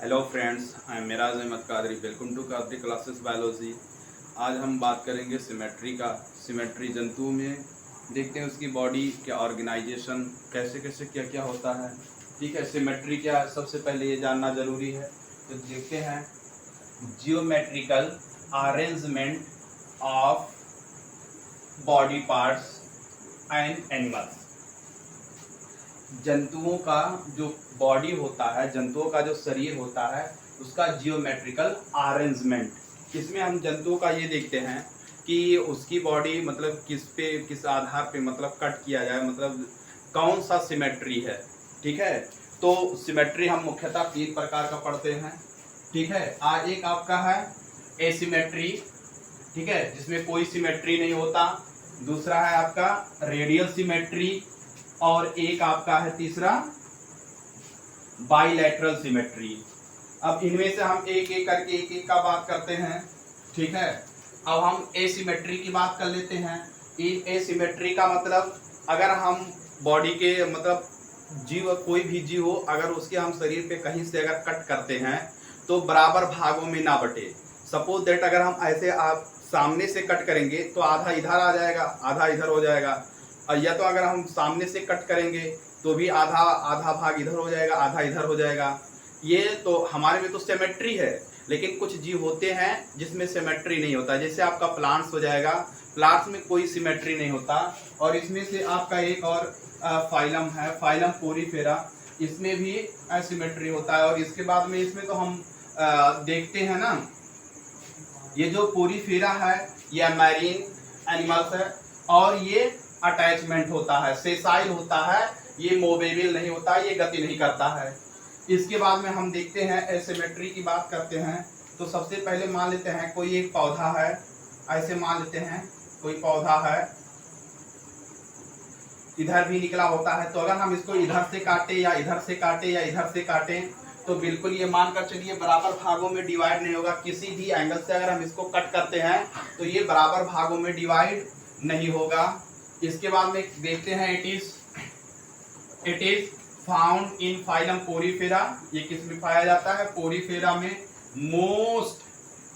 Hello friends, I am Miraj Ahmed Qadri. Welcome to Qadri classes biology. आज हम बात करेंगे सिमेट्री का। सिमेट्री जंतुओं में देखते हैं उसकी बॉडी क्या ऑर्गेनाइजेशन कैसे कैसे क्या क्या होता है। ठीक है, सिमेट्री क्या है सबसे पहले ये जानना ज़रूरी है। तो देखते हैं geometrical arrangement of body parts and animals. जंतुओं का जो बॉडी होता है, जंतुओं का जो शरीर होता है, उसका जियोमेट्रिकल अरेंजमेंट। इसमें हम जंतुओं का ये देखते हैं कि उसकी बॉडी मतलब किस आधार पे मतलब कट किया जाए, मतलब कौन सा सिमेट्री है। ठीक है, तो सिमेट्री हम मुख्यतः 3 प्रकार का पढ़ते हैं। ठीक है, एक आपका है एसिमेट्री, ठीक है, जिसमें कोई सिमेट्री नहीं होता। दूसरा है आपका रेडियल सिमेट्री, और एक आपका है तीसरा बाइलैटरल सिमेट्री। अब इनमें से हम एक एक करके एक का बात करते हैं। ठीक है, अब हम एसिमेट्री की बात कर लेते हैं। एसिमेट्री का मतलब अगर हम बॉडी के मतलब जीव, कोई भी जीव हो, अगर उसके हम शरीर पे कहीं से अगर कट करते हैं तो बराबर भागों में ना बटे। सपोज दैट अगर हम ऐसे आप सामने से कट करेंगे तो आधा इधर आ जाएगा, आधा इधर हो जाएगा। या तो अगर हम सामने से कट करेंगे तो भी आधा आधा भाग इधर हो जाएगा, आधा इधर हो जाएगा। ये तो हमारे में तो सिमेट्री है, लेकिन कुछ जीव होते हैं जिसमें सिमेट्री नहीं होता। जैसे आपका प्लांट्स हो जाएगा, प्लांट्स में कोई सिमेट्री नहीं होता। और इसमें से आपका एक और फाइलम है, फाइलम पोरीफेरा, इसमें भी असिमेट्री होता है। और इसके बाद में इसमें तो हम देखते हैं ना, ये जो पोरीफेरा है ये मैरीन एनिमल्स है, और ये अटैचमेंट होता है, सेसाइल होता है, ये मोवेबल नहीं होता, ये गति नहीं करता है। इसके बाद में हम देखते हैं एसिमेट्री की बात करते हैं। तो सबसे पहले मान लेते हैं कोई एक पौधा है, ऐसे मान लेते हैं कोई पौधा है, इधर भी निकला होता है। तो अगर हम इसको इधर से काटे या इधर से काटे या इधर से काटे तो बिल्कुल ये मानकर चलिए बराबर भागों में डिवाइड नहीं होगा। किसी भी एंगल से अगर हम इसको कट करते हैं तो ये बराबर भागों में डिवाइड नहीं होगा। इसके बाद में देखते हैं it is found in phylum Porifera. ये किस में पाया जाता है? पोरीफेरा में। मोस्ट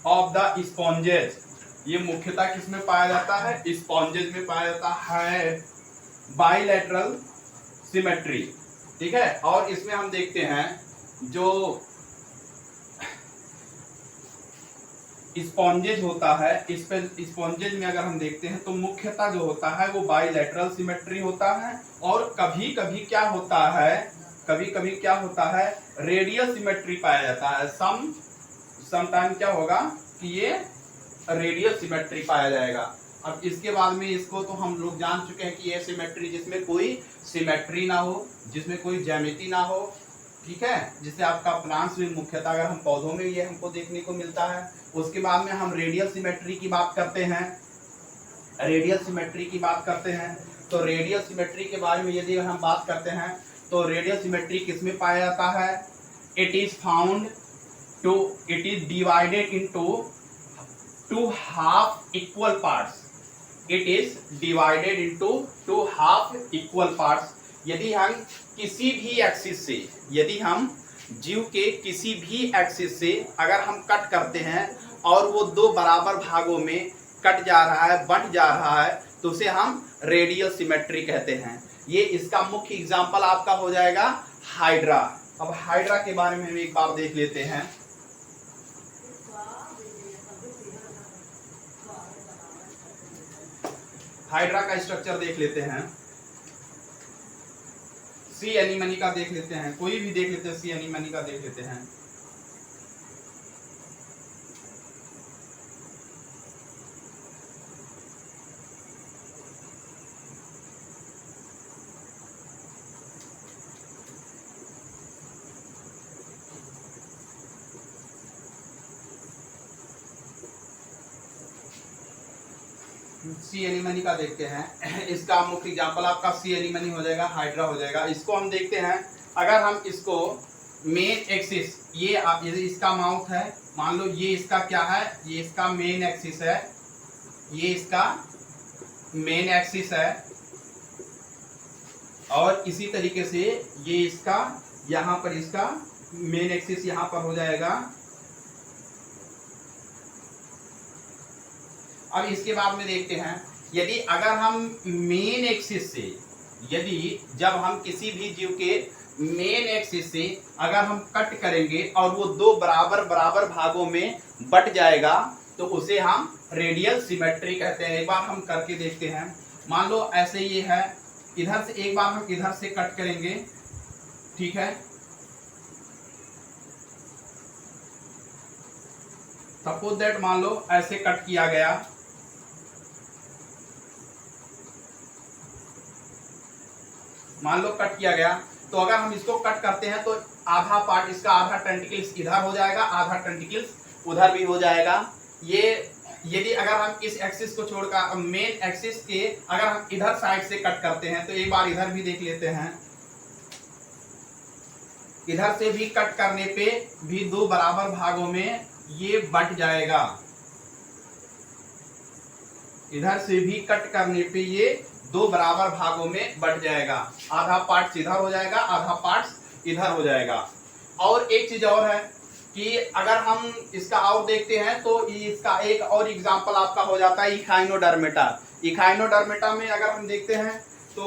ऑफ द स्पॉन्जेस, ये मुख्यतः किस में पाया जाता है? स्पॉन्जेस में पाया जाता है। बाइलैटरल सिमेट्री, ठीक है। और इसमें हम देखते हैं जो स्पॉन्जेज होता है, इस पे स्पॉन्जेज में अगर हम देखते हैं तो मुख्यतः जो होता है वो बाइलैटरल सिमेट्री होता है। और कभी कभी क्या होता है, रेडियल सिमेट्री पाया जाता है। समटाइम क्या होगा कि ये रेडियल सिमेट्री पाया जाएगा। अब इसके बाद में इसको तो हम लोग जान चुके हैं कि ये सिमेट्री जिसमें कोई सिमेट्री ना हो, जिसमें कोई ज्यामिति ना हो, ठीक है, जिससे आपका प्लांट्स में मुख्यतः अगर हम पौधों में ये हमको देखने को मिलता है। उसके बाद में हम रेडियल सिमेट्री की बात करते हैं। तो रेडियल सिमेट्री के बारे में यदि हम बात करते हैं तो रेडियल सिमेट्री किसमें पाया जाता है? It is divided into 2 half equal parts. It is divided into 2 half equal parts. यदि हम किसी भी एक्सिस से, यदि हम जीव के किसी भी एक्सिस से अगर हम कट करते हैं और वो 2 बराबर भागों में कट जा रहा है, बंट जा रहा है, तो उसे हम रेडियल सिमेट्री कहते हैं। ये इसका मुख्य एग्जांपल आपका हो जाएगा हाइड्रा। अब हाइड्रा के बारे में एक बार देख लेते हैं। हाइड्रा का स्ट्रक्चर देख लेते हैं। सी एनीमनी का देख लेते हैं, कोई भी देख लेते हैं, सी एनीमनी का देख लेते हैं। सी एनीमनी का देखते हैं। इसका मुख्य एग्जांपल आपका सी एनीमनी हो जाएगा, हाइड्रा हो जाएगा। इसको हम देखते हैं, अगर हम इसको मेन एक्सिस, ये इसका माउथ है, मान लो ये इसका क्या है, ये इसका मेन एक्सिस है, ये इसका मेन एक्सिस है, और इसी तरीके से ये इसका यहाँ पर इसका मेन एक्सिस यहां पर हो जाएगा। अब इसके बाद में देखते हैं, यदि अगर हम मेन एक्सिस से, यदि जब हम किसी भी जीव के मेन एक्सिस से अगर हम कट करेंगे और वो दो बराबर बराबर भागों में बट जाएगा तो उसे हम रेडियल सिमेट्री कहते हैं। एक बार हम करके देखते हैं। मान लो ऐसे ये है, इधर से एक बार हम इधर से कट करेंगे, ठीक है। सपोज दैट मान लो ऐसे कट किया गया, मान लो कट किया गया, तो अगर हम इसको कट करते हैं तो आधा पार्ट इसका, आधा टेंटिकल्स इधर हो जाएगा, आधा टेंटिकल्स उधर भी हो जाएगा। ये यदि अगर हम इस एक्सिस को छोड़कर मेन एक्सिस के अगर हम इधर साइड से कट करते हैं तो एक बार इधर भी देख लेते हैं। इधर से भी कट करने पे भी दो बराबर भागों में ये बट जाएगा। इधर से भी कट करने पे ये दो बराबर भागों में बट जाएगा। आधा पार्ट इधर हो जाएगा, आधा पार्ट इधर हो जाएगा। और एक चीज और है कि अगर हम इसका और देखते हैं तो इसका एक और एग्जांपल आपका हो जाता है इखाइनोडर्मेटा। इखाइनोडर्मेटा में अगर हम देखते हैं तो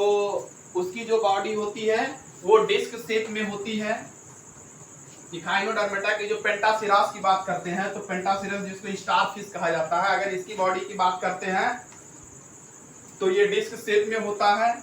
उसकी जो बॉडी होती है वो डिस्क शेप में होती है। इखाइनोडर्मेटा की जो पेंटासिरास की बात करते हैं तो पेंटासिरस जिसको स्टार फिश कहा जाता है, अगर इसकी बॉडी की बात करते हैं तो ये डिस्क शेप में होता है।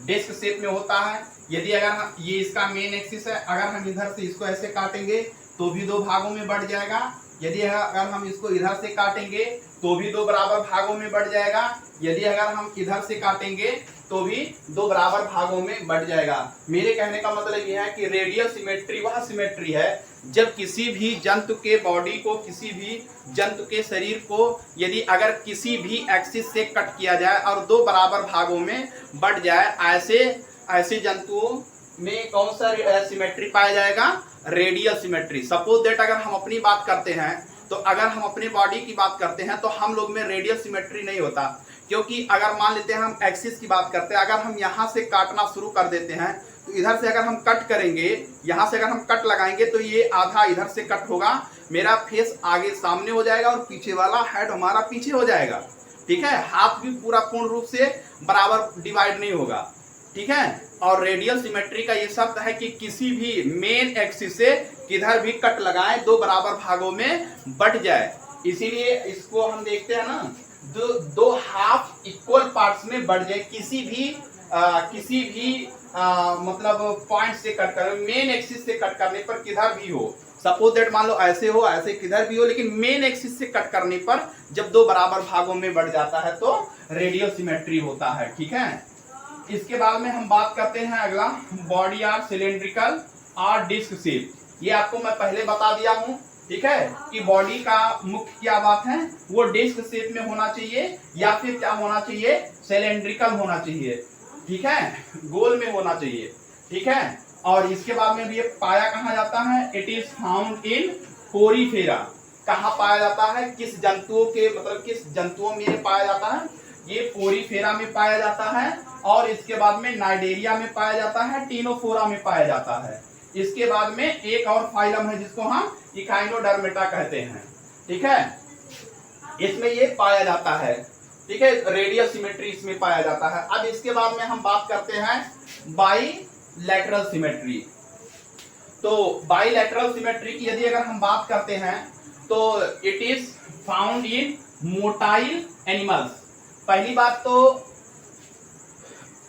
डिस्क शेप में होता है। यदि अगर ये इसका मेन एक्सिस है, अगर हम इधर से इसको ऐसे काटेंगे तो भी दो भागों में बढ़ जाएगा। यदि अगर हम इसको इधर से काटेंगे तो भी दो बराबर भागों में बढ़ जाएगा। यदि अगर हम इधर से काटेंगे तो भी दो बराबर भागों में बढ़ जाएगा। मेरे कहने का मतलब यह है कि रेडियल सिमेट्री वह सिमेट्री है जब किसी भी जंतु के बॉडी को, किसी भी जंतु के शरीर को यदि अगर किसी भी एक्सिस से कट किया जाए और दो बराबर भागों में बढ़ जाए, ऐसे जंतुओं में कौन सा सिमेट्री पाया जाएगा? Radial symmetry. सपोज दैट अगर हम अपनी बात करते हैं तो अगर हम अपनी बॉडी की बात करते हैं तो हम लोग में रेडियल सिमेट्री नहीं होता, क्योंकि अगर मान लेते हैं हम एक्सिस की बात करते हैं, अगर हम यहाँ से काटना शुरू कर देते हैं तो इधर से अगर हम कट करेंगे, यहाँ से अगर हम कट लगाएंगे तो ये आधा इधर से कट होगा, मेरा फेस आगे सामने हो जाएगा और पीछे वाला हेड हमारा पीछे हो जाएगा। ठीक है, हाथ भी पूरा पूर्ण रूप से बराबर डिवाइड नहीं होगा। ठीक है, और रेडियल सिमेट्री का ये शब्द है कि किसी भी मेन एक्सिस से किधर भी कट लगाएं दो बराबर भागों में बट जाए। इसीलिए इसको हम देखते हैं ना, दो हाफ इक्वल पार्ट्स में बढ़ जाए। किसी भी मतलब पॉइंट से कट कर, मेन एक्सिस से कट करने पर किधर भी हो, सपोज दैट मान लो ऐसे हो, ऐसे किधर भी हो, लेकिन मेन एक्सिस से कट करने पर जब दो बराबर भागों में बढ़ जाता है तो रेडियल सिमेट्री होता है। ठीक है, इसके बाद में हम बात करते हैं अगला, बॉडी आर सिलेंड्रिकल और डिस्क शेप। ये आपको मैं पहले बता दिया हूं, ठीक है, कि बॉडी का मुख्य क्या बात है, वो डिस्क शेप में होना चाहिए या फिर क्या होना चाहिए, सिलेंड्रिकल होना चाहिए। ठीक है, गोल में होना चाहिए। ठीक है, और इसके बाद में भी ये पाया कहाँ जाता है, it is found in Porifera. कहाँ पाया जाता है, किस जंतुओं के, मतलब किस जंतुओं में ये पाया जाता है, ये पोरीफेरा में पाया जाता है। और इसके बाद में नाइडेरिया में पाया जाता है, टीनोफोरा में पाया जाता है। इसके बाद में एक और फाइलम है जिसको हम इखाइनोडर्मेटा कहते हैं। ठीक है, इसमें ये पाया जाता है। ठीक है, रेडियल सिमेट्री इसमें पाया जाता है। अब इसके बाद में हम बात करते हैं बाइलैटरल सिमेट्री। तो बाइलैटरल सिमेट्री की यदि अगर हम बात करते हैं तो it is found in motile animals. पहली बात तो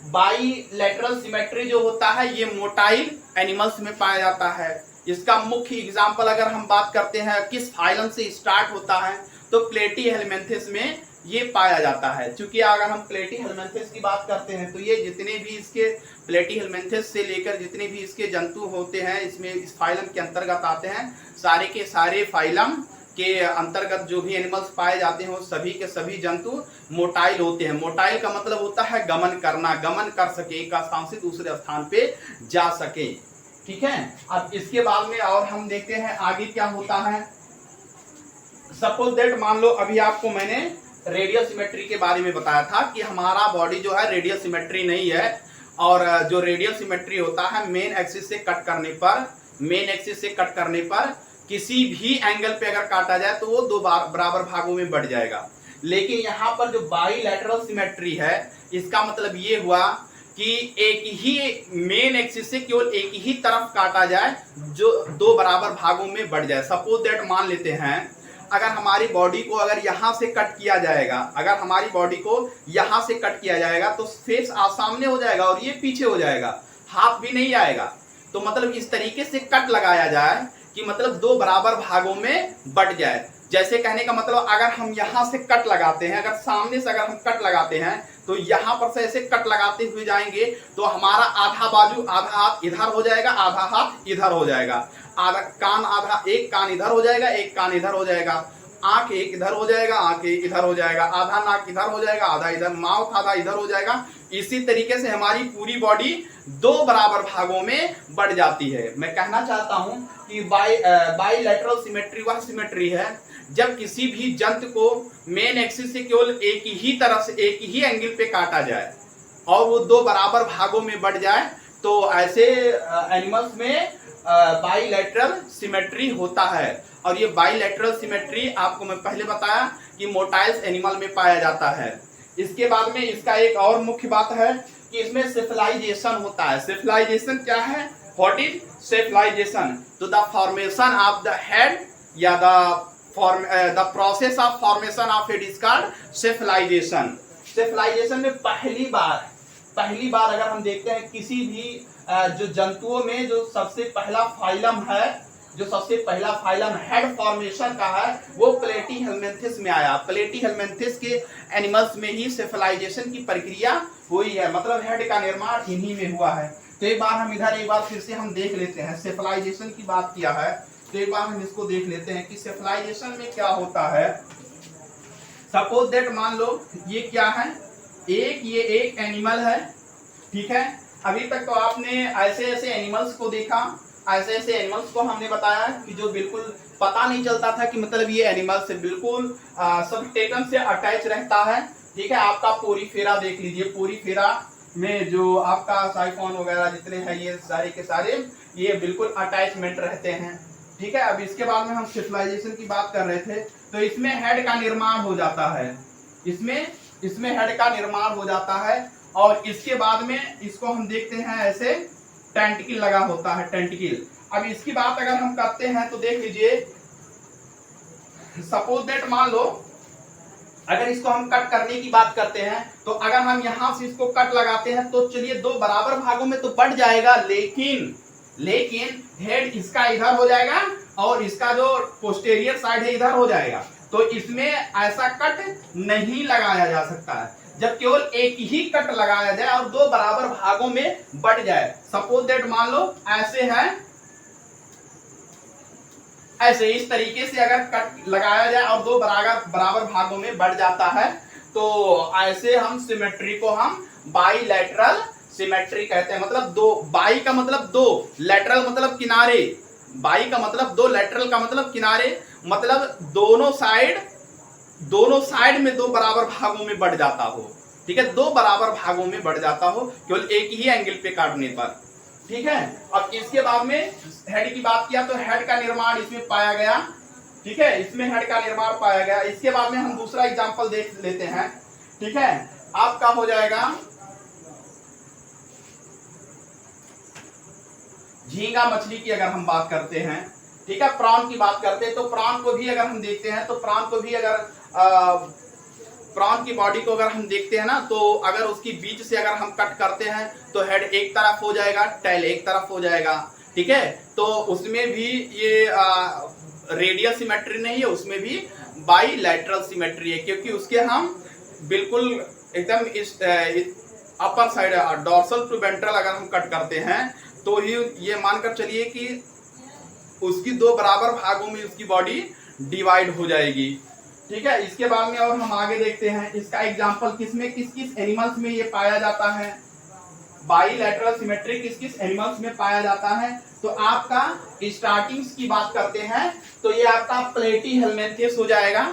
बाइलैटरल सिमेट्री जो होता है ये मोटाइल एनिमल्स में पाया जाता है। इसका मुख्य एग्जांपल अगर हम बात करते हैं किस फाइलम से स्टार्ट होता है तो प्लेटीहेल्मिन्थेस में ये पाया जाता है। क्योंकि अगर हम प्लेटीहेल्मिन्थेस की बात करते हैं तो ये जितने भी इसके प्लेटीहेल्मिन्थेस से लेकर जितने भी इसके जंतु होते हैं इसमें इस फाइलम के अंतर्गत आते हैं। सारे के सारे फाइलम के अंतर्गत जो भी एनिमल्स पाए जाते हैं वो सभी के सभी जंतु मोटाइल होते हैं। मोटाइल का मतलब होता है गमन करना, गमन कर सके, एक स्थान से दूसरे स्थान पे जा सके। ठीक है, अब इसके बाद में और हम देखते हैं आगे क्या होता है। सपोज दैट मान लो अभी आपको मैंने रेडियल सिमेट्री के बारे में बताया था कि हमारा बॉडी जो है रेडियल सिमेट्री नहीं है, और जो रेडियल सिमेट्री होता है मेन एक्सिस से कट करने पर, मेन एक्सिस से कट करने पर किसी भी एंगल पे अगर काटा जाए तो वो दो बराबर भागों में बढ़ जाएगा। लेकिन यहाँ पर जो बाईलैटरल सिमेट्री है, इसका मतलब ये हुआ कि एक ही मेन एक्सिस से केवल एक ही तरफ काटा जाए जो दो बराबर भागों में बढ़ जाए। सपोज दैट मान लेते हैं अगर हमारी बॉडी को अगर यहां से कट किया जाएगा, अगर हमारी बॉडी को यहां से कट किया जाएगा तो फेस सामने हो जाएगा और ये पीछे हो जाएगा, हाथ भी नहीं आएगा। तो मतलब इस तरीके से कट लगाया जाए कि मतलब दो बराबर भागों में बढ़ जाए। जैसे कहने का मतलब अगर हम यहां से कट लगाते हैं, अगर सामने से अगर हम कट लगाते हैं तो यहां पर से ऐसे कट लगाते हुए जाएंगे तो हमारा आधा बाजू, आधा हाथ इधर हो जाएगा, आधा हाथ इधर हो जाएगा, आधा कान, आधा एक कान इधर हो जाएगा, एक कान इधर हो जाएगा, आंख एक इधर हो जाएगा, आंख एक इधर हो जाएगा, आधा नाक इधर हो जाएगा, आधा इधर, माउथ आधा इधर हो जाएगा। इसी तरीके से हमारी पूरी बॉडी दो बराबर भागों में बढ़ जाती है। मैं कहना चाहता हूं कि बाईलैटरल सिमेट्री वह सिमेट्री है जब किसी भी जंतु को मेन एक्सिस से केवल एक ही तरफ से एक ही एंगल पे काटा जाए और वो दो बराबर भागों में बढ़ जाए, तो ऐसे एनिमल्स में बाईलैटरल सिमेट्री होता है। और ये बाईलैटरल सिमेट्री आपको मैं पहले बताया कि मोटाइल्स एनिमल में पाया जाता है। इसके बाद में इसका एक और मुख्य बात है कि इसमें सेफलाइजेशन होता है। सेफलाइजेशन क्या है? What is cephalization? तो the formation of the head या the process of formation of head is called cephalization. Cephalization में पहली बार अगर हम देखते हैं किसी भी जो जंतुओं में जो सबसे पहला फाइलम है, जो सबसे पहला फाइलम हेड फॉर्मेशन का है, वो प्लेटीहेल्मिन्थेस में आया। प्लेटीहेल्मिन्थेस के एनिमल्स में ही सेफलाइजेशन की प्रक्रिया हुई है, मतलब हेड का निर्माण इन्हीं में हुआ है। तो एक बार फिर से हम देख लेते हैं, सेफलाइजेशन की बात किया है तो एक बार हम इसको देख लेते हैं कि सेफलाइजेशन में क्या होता है। सपोज दैट मान लो ये क्या है, ये एक एनिमल है, ठीक है। अभी तक तो आपने ऐसे ऐसे एनिमल्स को देखा, ऐसे ऐसे एनिमल्स को हमने बताया कि जो बिल्कुल पता नहीं चलता था कि मतलब ये एनिमल से बिल्कुल सब टेकन से अटैच रहता है, ठीक है। आपका पोरीफेरा देख लीजिए, पोरीफेरा में जो आपका साइफोन वगैरह जितने हैं ये सारे के सारे ये बिल्कुल अटैचमेंट रहते हैं, ठीक है। अब इसके बाद में हम सेफलाइजेशन की बात कर रहे थे, तो इसमें हेड का निर्माण हो जाता है, इसमें हेड का निर्माण हो जाता है और इसके बाद में इसको हम देखते हैं ऐसे टेंटिकल लगा होता है, टेंटिकल। अब इसकी बात अगर हम करते हैं तो देख लीजिए, सपोज दैट मान लो अगर इसको हम कट करने की बात करते हैं तो अगर हम यहां से इसको कट लगाते हैं तो चलिए दो बराबर भागों में तो बढ़ जाएगा, लेकिन हेड इसका इधर हो जाएगा और इसका जो पोस्टेरियर साइड है इधर हो जाएगा। तो इसमें ऐसा कट नहीं लगाया जा सकता है जब केवल एक ही कट लगाया जाए और दो बराबर भागों में बढ़ जाए। सपोज दैट मान लो ऐसे है, ऐसे इस तरीके से अगर कट लगाया जाए और दो बराबर भागों में बढ़ जाता है तो ऐसे हम सिमेट्री को हम बाईलैटरल सिमेट्री कहते हैं। मतलब दो, बाई का मतलब दो, लैटरल मतलब किनारे, बाई का मतलब दो, लैटरल का मतलब किनारे, मतलब दोनों साइड में दो बराबर भागों में बढ़ जाता हो, ठीक है। दो बराबर भागों में बढ़ जाता हो केवल एक ही एंगल पे काटने पर, ठीक है। अब इसके बाद में हेड की बात किया तो हेड का निर्माण इसमें पाया गया, ठीक है, इसमें हेड का निर्माण पाया गया। इसके बाद में हम दूसरा एग्जांपल देख लेते हैं, ठीक है। आपका हो जाएगा झींगा मछली की अगर हम बात करते हैं, ठीक है, प्रॉन की बात करते हैं तो प्रॉन को भी अगर हम देखते हैं तो प्रॉन को भी अगर प्रॉन की बॉडी को अगर हम देखते हैं ना तो अगर उसकी बीच से अगर हम कट करते हैं तो हेड एक तरफ हो जाएगा, टेल एक तरफ हो जाएगा, ठीक है। तो उसमें भी ये रेडियल सिमेट्री नहीं है, उसमें भी बाईलैटरल सिमेट्री है, क्योंकि उसके हम बिल्कुल एकदम इस upper side dorsal to ventral अगर हम कट करते हैं तो ही ये मानकर चलिए कि उसकी दो बराबर भागों में उसकी बॉडी डिवाइड हो जाएगी, ठीक है। इसके बाद में और हम आगे देखते हैं इसका एग्जांपल किस किस एनिमल्स में ये पाया जाता है, बाईलैटरल सिमेट्री किस किस एनिमल्स में पाया जाता है। तो आपका स्टार्टिंग्स की बात करते हैं तो ये आपका प्लेटीहेल्मिन्थेस हो जाएगा।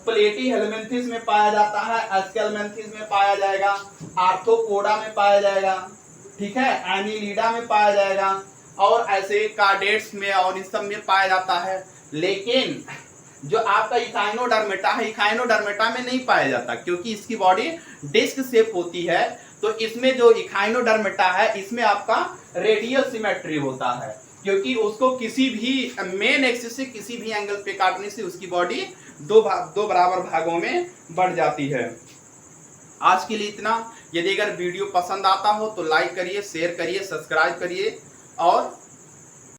प्लेटी हेलमिंथिस में पाया जाता है, एस्केलमेंथिस में पाया जाएगा, आर्थ्रोपोडा में पाया जाएगा, ठीक है, एनिलीडा में पाया जाएगा, और ऐसे कार्डेट्स में और इस सब में पाया जाता है। लेकिन जो आपका इकाइनोडर्मेटा है, इकाइनोडर्मेटा में नहीं पाया जाता, क्योंकि इसकी बॉडी डिस्क शेप होती है। तो इसमें जो इकाइनोडर्मेटा है, इसमें आपका रेडियल सिमेट्री होता है, क्योंकि उसको किसी भी मेन एक्सिस से किसी भी एंगल पे काटने से उसकी बॉडी दो बराबर भागों में बढ़ जाती है। आज के लिए इतना। यदि अगर वीडियो पसंद आता हो तो लाइक करिए, शेयर करिए, सब्सक्राइब करिए और